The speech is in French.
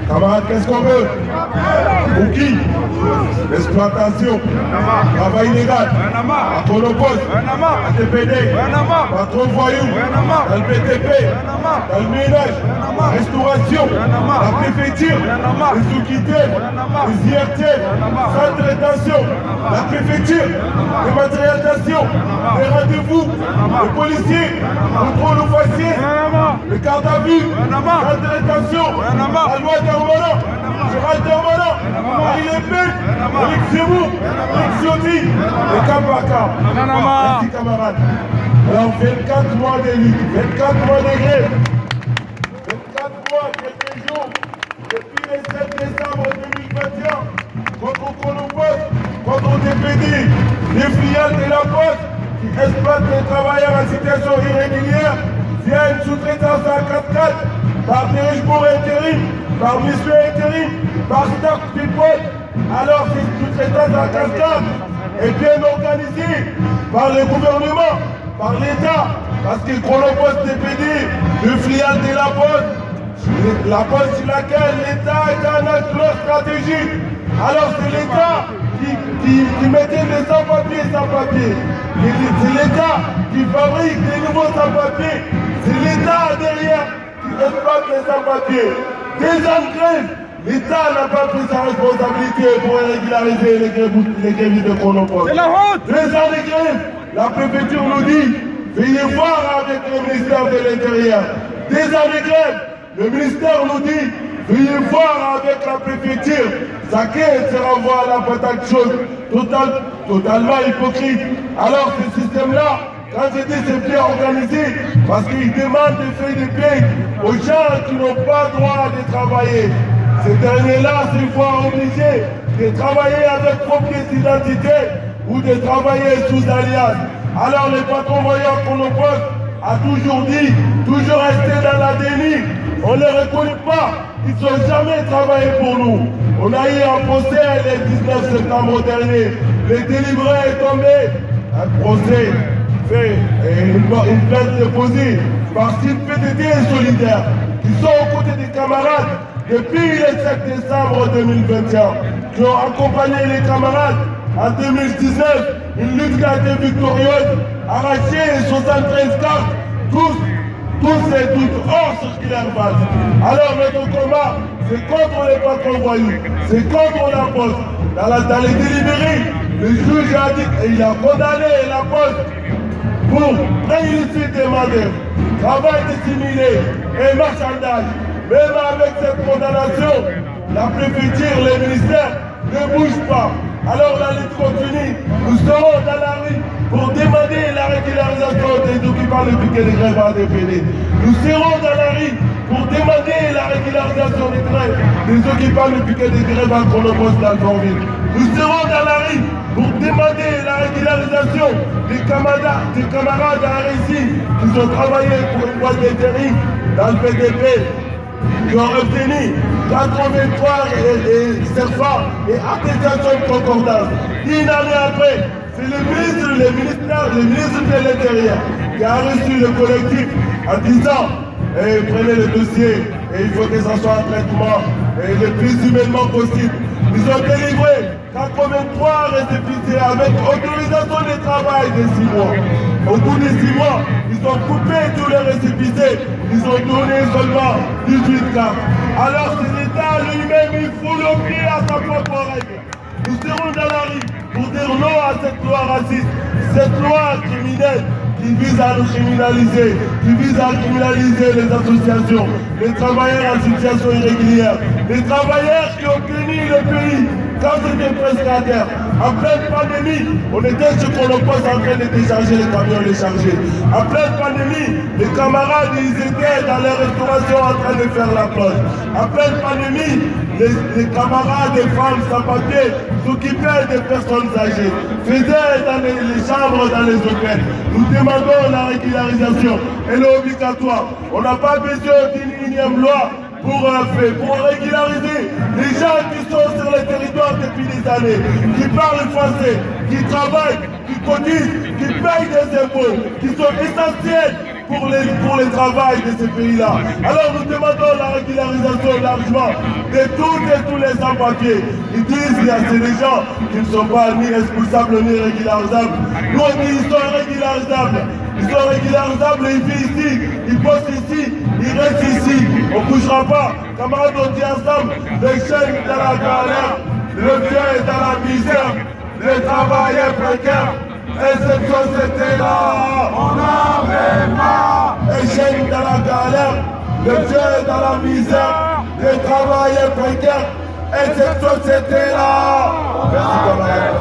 Camarades, qu'est-ce qu'on veut? Pour qui? L'exploitation, travail illégal, à Chronopost, à TPD, patron voyou, dans le BTP, dans le ménage, restauration, la préfecture, les sous-quités, les IRT, centre de rétention, la préfecture, les matérialisations, les rendez-vous, les policiers, contrôle aux faciès, le garde à vue, centre de rétention, la loi Darmanin, Gérald Darmanin, Marie Le Pen, Éric Zemmour, Éric Ciotti, et cap par cap. Merci camarades. Alors 24 mois de lutte, 24 mois de grève, 24 mois, quelques jours, depuis le 7 décembre 2021, contre Chronopost, contre TPD, les filiales de la Poste qui exploitent les travailleurs en situation irrégulière via une sous-traitance à 4x4, par dirigeement intérim, par mission intérim, par stock people. Alors cette sous-traitance à 4x4 est bien organisée par le gouvernement, par l'État, parce que Chronopost TPD, le filiale de la Poste sur laquelle l'État est un acteur stratégique. Alors c'est l'État qui mettait les sans-papiers sans-papiers. C'est l'État qui fabrique des nouveaux sans-papiers. C'est l'État derrière qui exploite les sans-papiers. Des ans de grève, l'État n'a pas pris sa responsabilité pour régulariser les grévistes de Chronopost. C'est la honte. 2 ans de grève, la préfecture nous dit, veuillez voir avec le ministère de l'Intérieur. 2 ans de grève, le ministère nous dit, veuillez voir avec la préfecture. Zaké se renvoie à la patate chaude, totalement hypocrite. Alors ce système-là, quand je dis c'est bien organisé, parce qu'il demande des feuilles de paie aux gens qui n'ont pas droit de travailler. Ces derniers-là se voient obligés de travailler avec propre identité ou de travailler sous alliance. Alors les patrons voyants Chronopost a toujours dit, toujours resté dans la déni. On ne les reconnaît pas, ils n'ont jamais travaillé pour nous. On a eu un procès le 19 septembre dernier. Le délivré est tombé. Un procès fait, une plainte déposée par site PTT et Solidaire, qui sont aux côtés des camarades depuis le 7 décembre 2021, qui ont accompagné les camarades en 2019, une lutte qui a été victorieuse, arraché 73 cartes, tous et toutes hors circulaire base. Alors notre combat, c'est contre les patrons voyous, c'est contre la Poste. Dans les délibérés, le juge a dit et il a condamné la Poste pour préillicite des mandats, travail dissimulé et marchandage. Même avec cette condamnation, la préfecture, les ministères ne bougent pas. Alors la lutte continue. Nous serons dans la rue pour demander la régularisation des occupants le piquet de grève à DPD. Nous serons dans la rue pour demander la régularisation des occupants le piquet de grève à Chronopost d'Alfortville. Nous serons dans la rue pour demander la régularisation des camarades à RSI qui ont travaillé pour une boîte d'intérim dans le PDP, qui ont obtenu 83 CERFA et attestation de concordance. Une année après, c'est le ministre de l'Intérieur qui a reçu le collectif en disant prenez le dossier et il faut que ça soit un traitement le plus humainement possible. Ils ont délivré 83 récépissés avec autorisation de travail de 6 mois. Au bout de 6 mois, ils ont coupé tous les récépissés. Ils ont donné seulement 18 cartes. Alors c'est l'État lui-même, il faut le pied à sa propre règle. Nous serons dans la rue pour dire non à cette loi raciste, cette loi criminelle qui vise à nous criminaliser, qui vise à criminaliser les associations, les travailleurs en situation irrégulière, les travailleurs qui ont tenu le pays quand c'était prestataire. En pleine pandémie, on était sur Chronopost en train de décharger les camions déchargés. En pleine pandémie, les camarades ils étaient dans les restaurations en train de faire la plage. En pleine pandémie, les camarades des femmes sans papier s'occupaient des personnes âgées, faisaient dans les chambres, dans les hôtels. Nous demandons la régularisation, elle est obligatoire. On n'a pas besoin d'une énième loi pour régulariser les gens qui sont sur le territoire depuis des années, qui parlent français, qui travaillent, qui cotisent, qui payent des impôts, qui sont essentiels pour les travails de ces pays-là. Alors nous demandons la régularisation largement de toutes et tous les sans-papiers. Ils disent qu'il y a des gens qui ne sont pas ni responsables ni régularisables. Nous on dit qu'ils sont régularisables. Ils sont régularisables, ils vivent ici, ils bossent ici, ils restent ici. On ne bougera pas. Camarades, on dit ensemble, les chaînes dans la galère, le bien est dans la misère, le travail est précaire. Et cette société-là, on n'en veut pas. Les chaînes dans la galère, le bien est dans la misère, le travail est précaire. Et cette société-là, merci camarades.